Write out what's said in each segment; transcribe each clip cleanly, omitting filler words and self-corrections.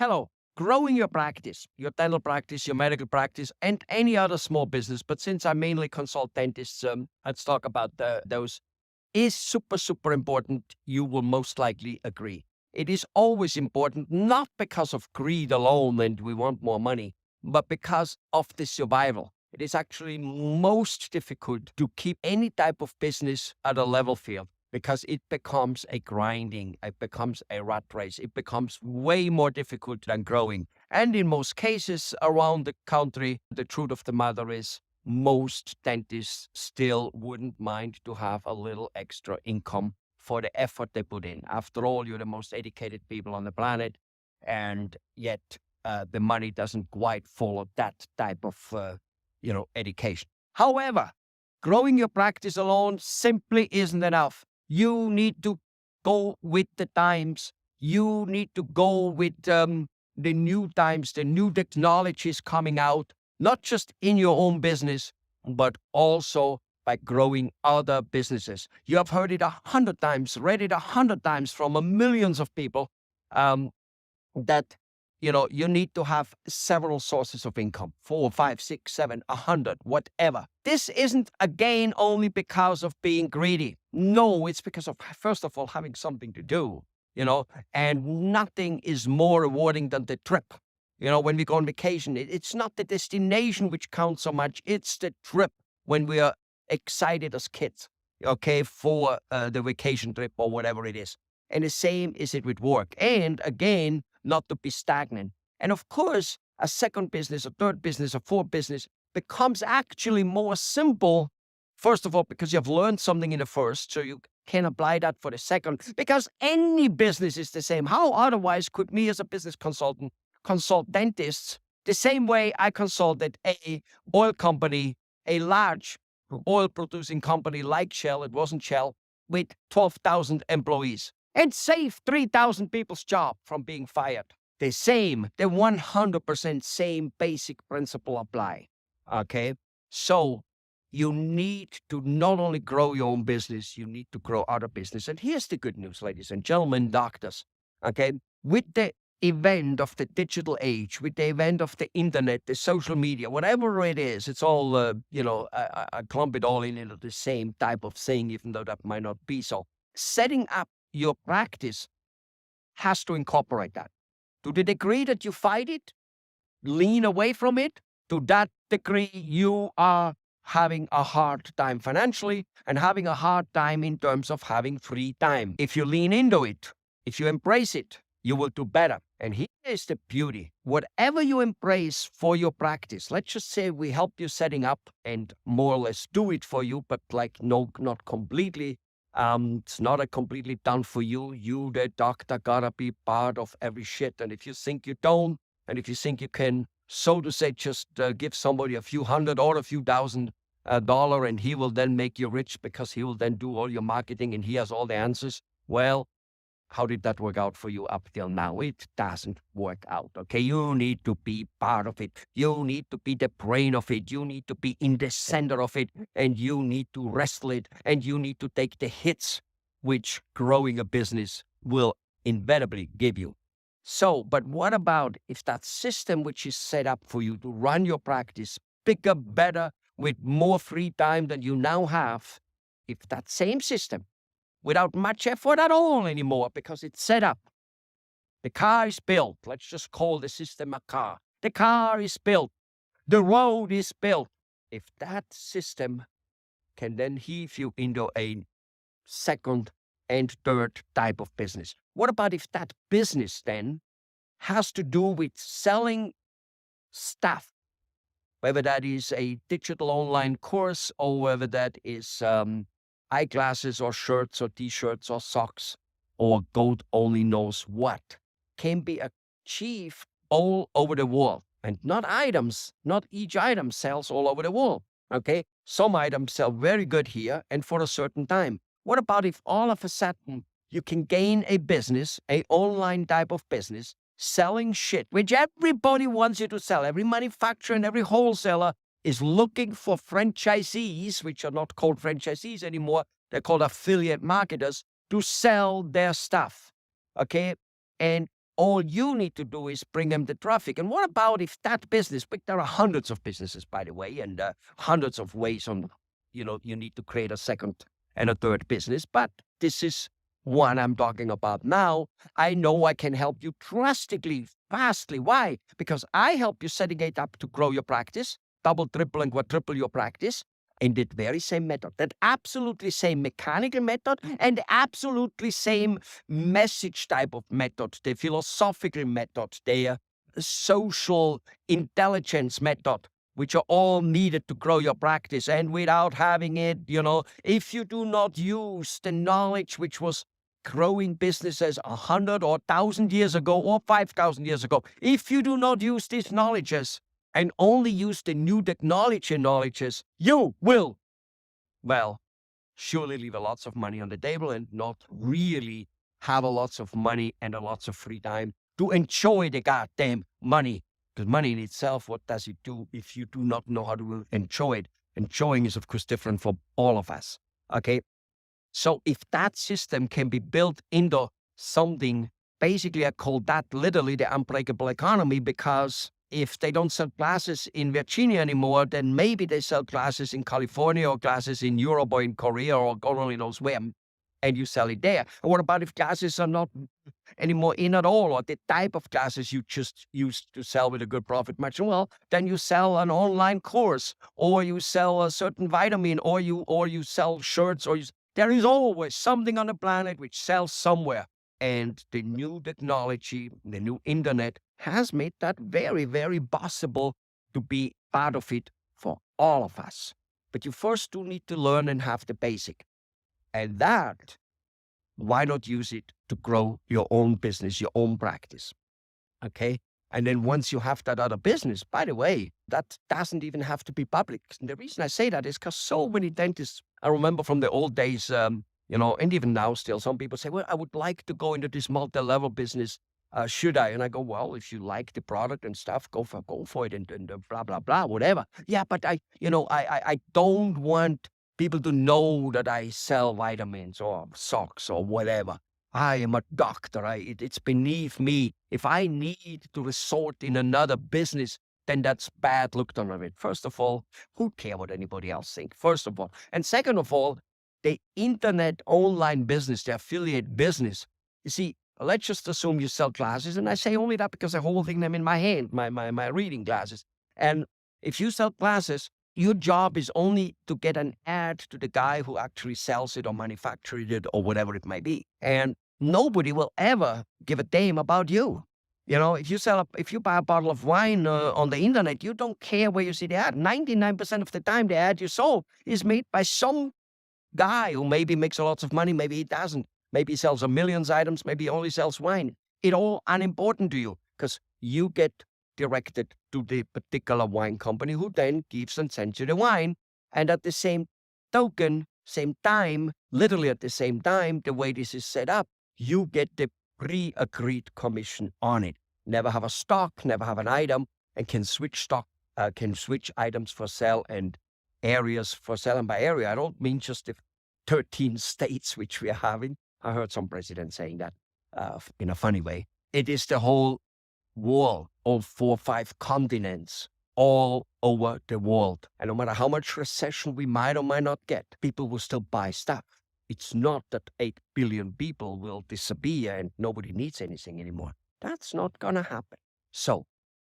Hello. Growing your practice, your dental practice, your medical practice, and any other small business, but since I mainly consult dentists, let's talk about those, is super, super important. You will most likely agree. It is always important, not because of greed alone and we want more money, but because of the survival. It is actually most difficult to keep any type of business at a level field because it becomes a grinding, it becomes a rat race, it becomes way more difficult than growing. And in most cases around the country, the truth of the matter is most dentists still wouldn't mind to have a little extra income for the effort they put in. After all, you're the most educated people on the planet, and yet the money doesn't quite follow that type of, education. However, growing your practice alone simply isn't enough. You need to go with the times. You need to go with the new times, the new technologies coming out, not just in your own business, but also by growing other businesses. You have heard it 100 times, read it 100 times from millions of people um, that you need to have several sources of income: four, five, six, seven, 100, whatever. This isn't again only because of being greedy. No, it's because of, first of all, having something to do. And nothing is more rewarding than the trip. When we go on vacation, it's not the destination which counts so much, it's the trip when we are excited as kids, okay, for the vacation trip or whatever it is. And the same is it with work. And again, not to be stagnant. And of course, a second business, a third business, a fourth business becomes actually more simple. First of all, because you have learned something in the first, so you can apply that for the second, because any business is the same. How otherwise could me as a business consultant consult dentists the same way I consulted a oil company, a large oil producing company like Shell, it wasn't Shell, with 12,000 employees, and save 3,000 people's job from being fired. The 100% same basic principle apply. Okay? So you need to not only grow your own business, you need to grow other business. And here's the good news, ladies and gentlemen, doctors. Okay? With the event of the digital age, with the event of the internet, the social media, whatever it is, it's all, I clump it all in into the same type of thing, even though that might not be so. Setting up your practice has to incorporate that. To the degree that you fight it, lean away from it, to that degree you are having a hard time financially and having a hard time in terms of having free time. If you lean into it, if you embrace it, you will do better. And here is the beauty. Whatever you embrace for your practice, let's just say we help you setting up and more or less do it for you, but no, not completely. It's not a completely done for you. You, the doctor, gotta be part of every shit. And if you think you don't, and if you think you can, so to say, just give somebody a few hundred or a few thousand dollar and he will then make you rich because he will then do all your marketing and he has all the answers. Well, how did that work out for you up till now? It doesn't work out, okay? You need to be part of it. You need to be the brain of it. You need to be in the center of it, and you need to wrestle it, and you need to take the hits which growing a business will inevitably give you. So, but what about if that system which is set up for you to run your practice bigger, better, with more free time than you now have, if that same system, without much effort at all anymore because it's set up. The car is built. Let's just call the system a car. The car is built. The road is built. If that system can then heave you into a second and third type of business. What about if that business then has to do with selling stuff, whether that is a digital online course or whether that is eyeglasses or shirts or t-shirts or socks or God only knows what, can be achieved all over the world. And not items, not each item sells all over the world, okay? Some items sell very good here and for a certain time. What about if all of a sudden you can gain a business, a online type of business, selling shit, which everybody wants you to sell. Every manufacturer and every wholesaler is looking for franchisees, which are not called franchisees anymore. They're called affiliate marketers, to sell their stuff. Okay? And all you need to do is bring them the traffic. And what about if that business, but there are hundreds of businesses, by the way, and hundreds of ways on, you need to create a second and a third business. But this is one I'm talking about now. I know I can help you drastically, fastly. Why? Because I help you setting it up to grow your practice, double, triple, and quadruple your practice in that very same method, that absolutely same mechanical method and absolutely same message type of method, the philosophical method, the social intelligence method, which are all needed to grow your practice. And without having it, if you do not use the knowledge which was growing businesses 100 or 1,000 years ago or 5,000 years ago, if you do not use these knowledges and only use the new technology knowledges, you will, well, surely leave a lots of money on the table and not really have a lots of money and a lots of free time to enjoy the goddamn money. Because money in itself, what does it do if you do not know how to enjoy it? Enjoying is, of course, different for all of us. Okay? So if that system can be built into something, basically I call that literally the unbreakable economy, because if they don't sell glasses in Virginia anymore, then maybe they sell glasses in California or glasses in Europe or in Korea or God only knows where, and you sell it there. And what about if glasses are not anymore in at all, or the type of glasses you just used to sell with a good profit margin? Well, then you sell an online course, or you sell a certain vitamin, or you sell shirts, there is always something on the planet which sells somewhere. And the new technology, the new internet has made that very, very possible to be part of it for all of us. But you first do need to learn and have the basic. And that, why not use it to grow your own business, your own practice? Okay? And then once you have that other business, by the way, that doesn't even have to be public. And the reason I say that is because so many dentists, I remember from the old days, and even now still, some people say, well, I would like to go into this multi-level business. Should I? And I go, well, if you like the product and stuff, go for it and blah, blah, blah, whatever. Yeah, but I don't want people to know that I sell vitamins or socks or whatever. I am a doctor. It's beneath me. If I need to resort in another business, then that's bad looked on it. First of all, who cares what anybody else thinks? First of all. And second of all, the internet online business, the affiliate business, you see, let's just assume you sell glasses. And I say only that because I'm holding them in my hand, my reading glasses. And if you sell glasses, your job is only to get an ad to the guy who actually sells it or manufactured it or whatever it might be. And nobody will ever give a damn about you. If you buy a bottle of wine on the internet, you don't care where you see the ad. 99% of the time, the ad you saw is made by some guy who maybe makes a lot of money, maybe he doesn't. Maybe he sells a million items, maybe he only sells wine. It's all unimportant to you because you get directed to the particular wine company who then gives and sends you the wine. And at the same token, same time, literally at the same time, the way this is set up, you get the pre-agreed commission on it. Never have a stock, never have an item, and can switch items for sale and areas for sale. And by area, I don't mean just the 13 states which we are having. I heard some president saying that in a funny way. It is the whole world, all 4 or 5 continents, all over the world. And no matter how much recession we might or might not get, people will still buy stuff. It's not that 8 billion people will disappear and nobody needs anything anymore. That's not going to happen. So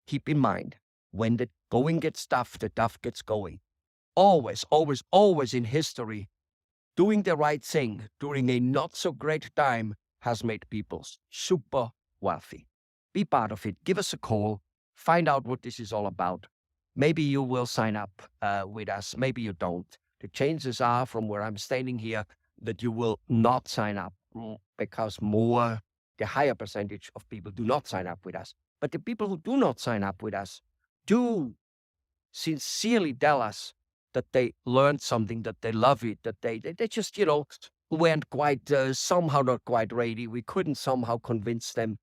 keep in mind, when the going gets tough, the tough gets going. Always, always, always in history, doing the right thing during a not so great time has made people super wealthy. Be part of it. Give us a call. Find out what this is all about. Maybe you will sign up with us. Maybe you don't. The chances are, from where I'm standing here, that you will not sign up because the higher percentage of people do not sign up with us. But the people who do not sign up with us do sincerely tell us that they learned something, that they love it, that they just, weren't quite, somehow not quite ready. We couldn't somehow convince them.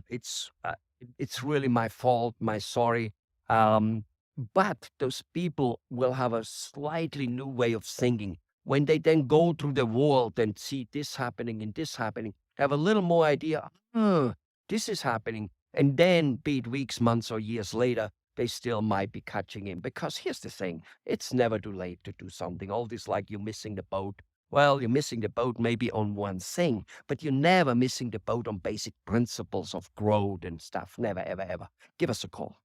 It's really my fault, my sorry. But those people will have a slightly new way of thinking. When they then go through the world and see this happening and this happening, they have a little more idea. this is happening. And then, be it weeks, months, or years later, they still might be catching in. Because here's the thing, it's never too late to do something. All this, like you're missing the boat. Well, you're missing the boat maybe on one thing, but you're never missing the boat on basic principles of growth and stuff. Never, ever, ever. Give us a call.